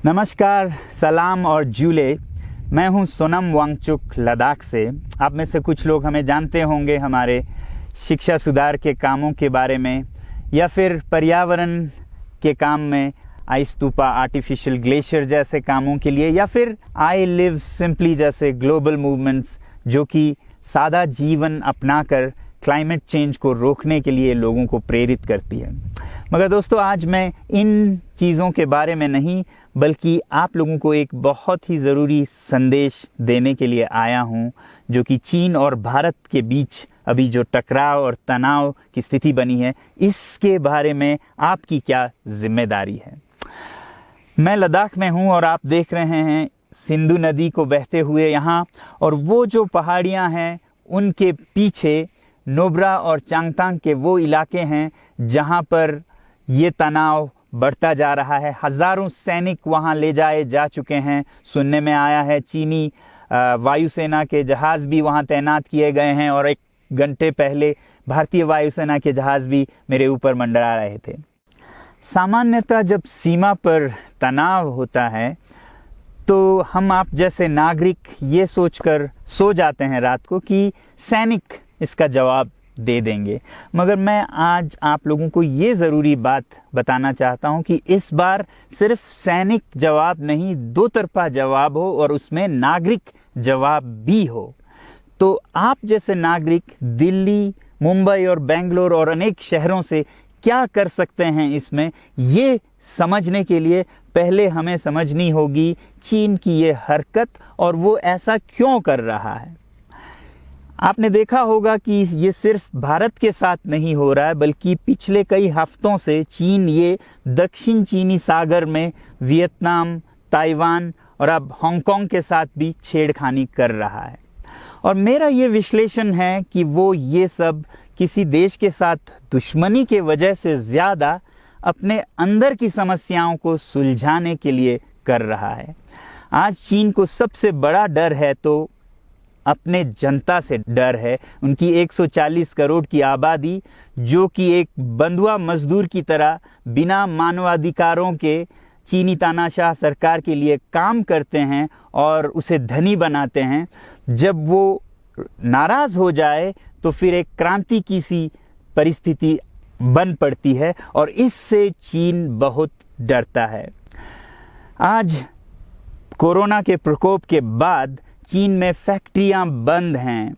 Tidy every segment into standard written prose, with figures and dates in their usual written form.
नमस्कार, सलाम और जूले। मैं हूं सोनम वांगचुक लद्दाख से। आप में से कुछ लोग हमें जानते होंगे हमारे शिक्षा सुधार के कामों के बारे में, या फिर पर्यावरण के काम में आइस स्तूपा, आर्टिफिशियल ग्लेशियर जैसे कामों के लिए, या फिर आई लिव सिंपली जैसे ग्लोबल मूवमेंट्स जो कि सादा जीवन अपनाकर क्लाइमेट चेंज को रोकने के लिए लोगों को प्रेरित करती है। मगर दोस्तों, आज मैं इन चीज़ों के बारे में नहीं बल्कि आप लोगों को एक बहुत ही ज़रूरी संदेश देने के लिए आया हूं, जो कि चीन और भारत के बीच अभी जो टकराव और तनाव की स्थिति बनी है, इसके बारे में आपकी क्या जिम्मेदारी है। मैं लद्दाख में हूं और आप देख रहे हैं सिंधु नदी को बहते हुए यहाँ, और वो जो पहाड़ियाँ हैं उनके पीछे नुब्रा और चांगथांग के वो इलाके हैं जहाँ पर ये तनाव बढ़ता जा रहा है। हज़ारों सैनिक वहाँ ले जाए जा चुके हैं। सुनने में आया है चीनी वायुसेना के जहाज़ भी वहाँ तैनात किए गए हैं, और 1 घंटे पहले भारतीय वायुसेना के जहाज़ भी मेरे ऊपर मंडरा रहे थे। सामान्यतः जब सीमा पर तनाव होता है तो हम आप जैसे नागरिक ये सोचकर सो जाते हैं रात को कि सैनिक इसका जवाब दे देंगे। मगर मैं आज आप लोगों को ये ज़रूरी बात बताना चाहता हूं कि इस बार सिर्फ सैनिक जवाब नहीं, दो तरफा जवाब हो और उसमें नागरिक जवाब भी हो। तो आप जैसे नागरिक दिल्ली, मुंबई और बेंगलोर और अनेक शहरों से क्या कर सकते हैं इसमें, ये समझने के लिए पहले हमें समझनी होगी चीन की ये हरकत और वो ऐसा क्यों कर रहा है। आपने देखा होगा कि ये सिर्फ भारत के साथ नहीं हो रहा है, बल्कि पिछले कई हफ्तों से चीन ये दक्षिण चीनी सागर में वियतनाम, ताइवान और अब हांगकांग के साथ भी छेड़खानी कर रहा है। और मेरा ये विश्लेषण है कि वो ये सब किसी देश के साथ दुश्मनी के वजह से ज़्यादा अपने अंदर की समस्याओं को सुलझाने के लिए कर रहा है। आज चीन को सबसे बड़ा डर है तो अपने जनता से डर है। उनकी 140 करोड़ की आबादी, जो कि एक बंधुआ मजदूर की तरह बिना मानवाधिकारों के चीनी तानाशाह सरकार के लिए काम करते हैं और उसे धनी बनाते हैं। जब वो नाराज हो जाए तो फिर एक क्रांति की सी परिस्थिति बन पड़ती है, और इससे चीन बहुत डरता है। आज कोरोना के प्रकोप के बाद चीन में फैक्ट्रियां बंद हैं,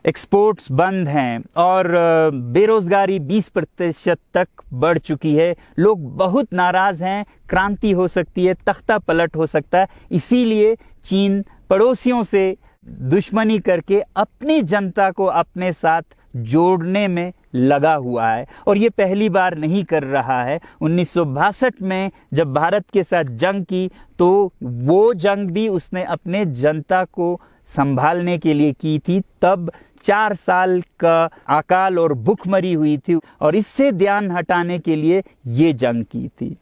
एक्सपोर्ट्स बंद हैं और बेरोजगारी 20% तक बढ़ चुकी है। लोग बहुत नाराज हैं, क्रांति हो सकती है, तख्ता पलट हो सकता है। इसीलिए चीन पड़ोसियों से दुश्मनी करके अपनी जनता को अपने साथ जोड़ने में लगा हुआ है, और ये पहली बार नहीं कर रहा है। 1962 में जब भारत के साथ जंग की तो वो जंग भी उसने अपने जनता को संभालने के लिए की थी। तब 4 साल का अकाल और भूखमरी हुई थी, और इससे ध्यान हटाने के लिए ये जंग की थी।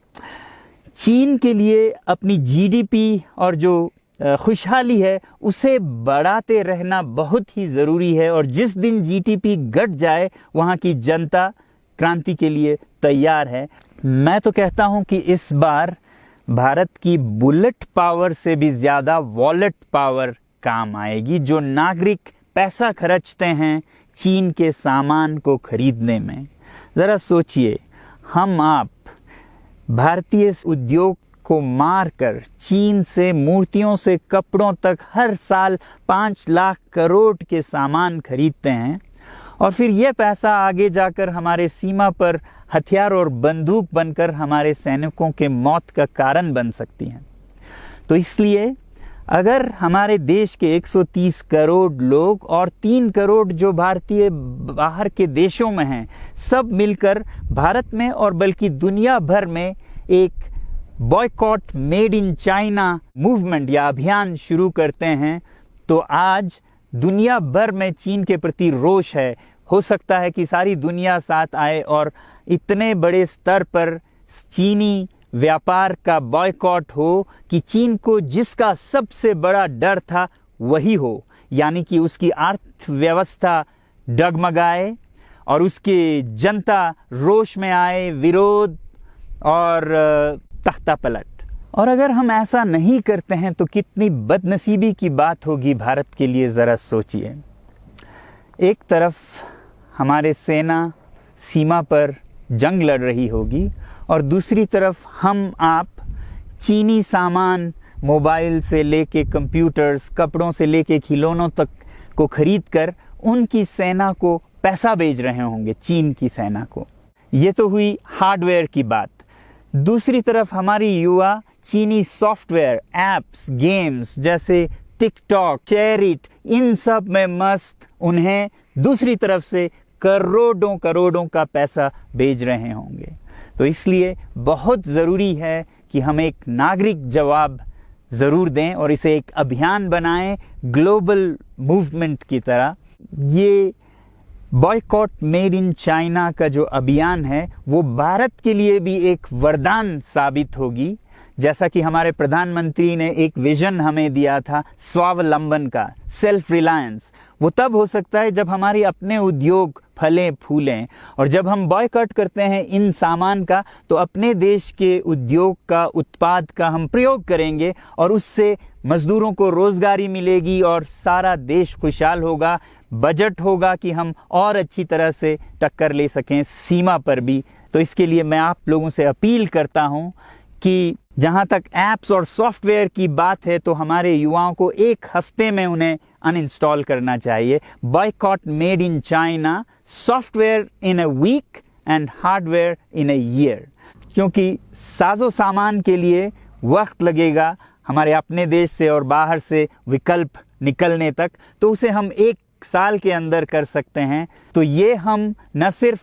चीन के लिए अपनी जीडीपी और जो खुशहाली है उसे बढ़ाते रहना बहुत ही ज़रूरी है, और जिस दिन जीडीपी घट जाए वहाँ की जनता क्रांति के लिए तैयार है। मैं तो कहता हूँ कि इस बार भारत की बुलेट पावर से भी ज़्यादा वॉलेट पावर काम आएगी, जो नागरिक पैसा खर्चते हैं चीन के सामान को खरीदने में। ज़रा सोचिए, हम आप भारतीय उद्योग को मारकर चीन से मूर्तियों से कपड़ों तक हर साल 5 लाख करोड़ के सामान खरीदते हैं, और फिर यह पैसा आगे जाकर हमारे सीमा पर हथियार और बंदूक बनकर हमारे सैनिकों के मौत का कारण बन सकती हैं। तो इसलिए अगर हमारे देश के 130 करोड़ लोग और 3 करोड़ जो भारतीय बाहर के देशों में हैं, सब मिलकर भारत में और बल्कि दुनिया भर में एक boycott made in China movement या अभियान शुरू करते हैं, तो आज दुनिया भर में चीन के प्रति रोष है। हो सकता है कि सारी दुनिया साथ आए और इतने बड़े स्तर पर चीनी व्यापार का बॉयकॉट हो कि चीन को जिसका सबसे बड़ा डर था वही हो, यानी कि उसकी अर्थव्यवस्था डगमगाए और उसकी जनता रोष में आए, विरोध और तख्ता पलट। और अगर हम ऐसा नहीं करते हैं तो कितनी बदनसीबी की बात होगी भारत के लिए, ज़रा सोचिए। एक तरफ हमारे सेना सीमा पर जंग लड़ रही होगी और दूसरी तरफ हम आप चीनी सामान, मोबाइल से लेके कंप्यूटर्स, कपड़ों से लेके खिलौनों तक को खरीद कर उनकी सेना को पैसा भेज रहे होंगे, चीन की सेना को। ये तो हुई हार्डवेयर की बात। दूसरी तरफ हमारी युवा चीनी सॉफ्टवेयर, एप्स, गेम्स जैसे टिकटॉक, शेयरिट, इन सब में मस्त, उन्हें दूसरी तरफ से करोड़ों करोड़ों का पैसा भेज रहे होंगे। तो इसलिए बहुत ज़रूरी है कि हम एक नागरिक जवाब ज़रूर दें और इसे एक अभियान बनाएं, ग्लोबल मूवमेंट की तरह। ये बॉयकॉट मेड इन चाइना का जो अभियान है वो भारत के लिए भी एक वरदान साबित होगी। जैसा कि हमारे प्रधानमंत्री ने एक विजन हमें दिया था स्वावलंबन का, सेल्फ रिलायंस, वो तब हो सकता है जब हमारे अपने उद्योग फलें फूलें। और जब हम बॉयकॉट करते हैं इन सामान का तो अपने देश के उद्योग का, उत्पाद का हम प्रयोग करेंगे और उससे मजदूरों को रोजगारी मिलेगी और सारा देश खुशहाल होगा। बजट होगा कि हम और अच्छी तरह से टक्कर ले सकें सीमा पर भी। तो इसके लिए मैं आप लोगों से अपील करता हूं कि जहां तक ऐप्स और सॉफ्टवेयर की बात है तो हमारे युवाओं को एक हफ्ते में उन्हें अनइंस्टॉल करना चाहिए। Boycott made in China, software in a week and hardware in a year. क्योंकि साजो सामान के लिए वक्त लगेगा हमारे अपने देश से और बाहर से विकल्प निकलने तक, तो उसे हम 1 साल के अंदर कर सकते हैं। तो ये हम न सिर्फ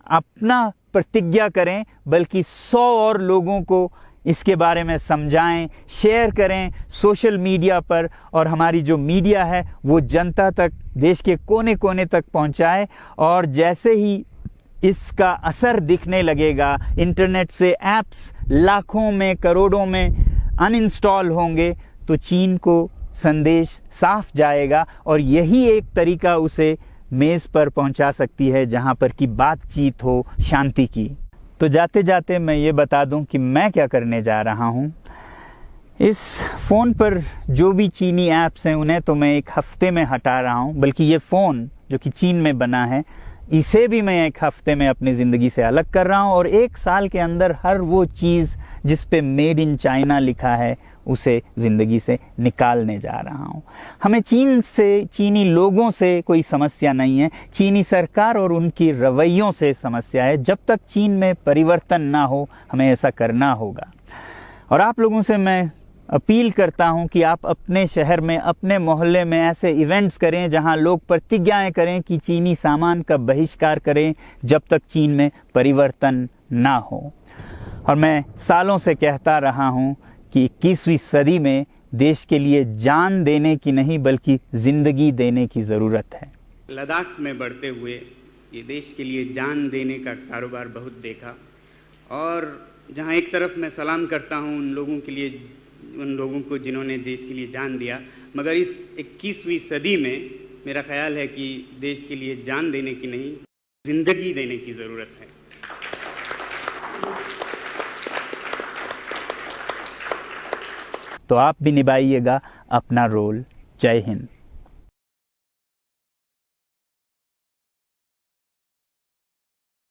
अपना प्रतिज्ञा करें बल्कि 100 और लोगों को इसके बारे में समझाएं, शेयर करें सोशल मीडिया पर, और हमारी जो मीडिया है वो जनता तक, देश के कोने कोने तक पहुंचाए। और जैसे ही इसका असर दिखने लगेगा, इंटरनेट से ऐप्स लाखों में, करोड़ों में अनइंस्टॉल होंगे, तो चीन को संदेश साफ जाएगा और यही एक तरीका उसे मेज़ पर पहुंचा सकती है जहां पर कि बातचीत हो शांति की। तो जाते जाते मैं ये बता दूं कि मैं क्या करने जा रहा हूं। इस फ़ोन पर जो भी चीनी ऐप्स हैं उन्हें तो मैं 1 हफ्ते में हटा रहा हूं, बल्कि ये फ़ोन जो कि चीन में बना है इसे भी मैं 1 हफ्ते में अपनी ज़िंदगी से अलग कर रहा हूं। और 1 साल के अंदर हर वो चीज़ जिस पे मेड इन चाइना लिखा है उसे ज़िंदगी से निकालने जा रहा हूं। हमें चीन से, चीनी लोगों से कोई समस्या नहीं है, चीनी सरकार और उनकी रवैयों से समस्या है। जब तक चीन में परिवर्तन ना हो हमें ऐसा करना होगा। और आप लोगों से मैं अपील करता हूं कि आप अपने शहर में, अपने मोहल्ले में ऐसे इवेंट्स करें जहां लोग प्रतिज्ञाएं करें कि चीनी सामान का बहिष्कार करें जब तक चीन में परिवर्तन ना हो। और मैं सालों से कहता रहा हूं कि 21वीं सदी में देश के लिए जान देने की नहीं बल्कि जिंदगी देने की ज़रूरत है। लद्दाख में बढ़ते हुए ये देश के लिए जान देने का कारोबार बहुत देखा, और जहां एक तरफ मैं सलाम करता हूं उन लोगों के लिए, उन लोगों को जिन्होंने देश के लिए जान दिया, मगर इस 21वीं सदी में मेरा ख्याल है कि देश के लिए जान देने की नहीं, जिंदगी देने की ज़रूरत है। तो आप भी निभाइएगा अपना रोल। जय हिंद।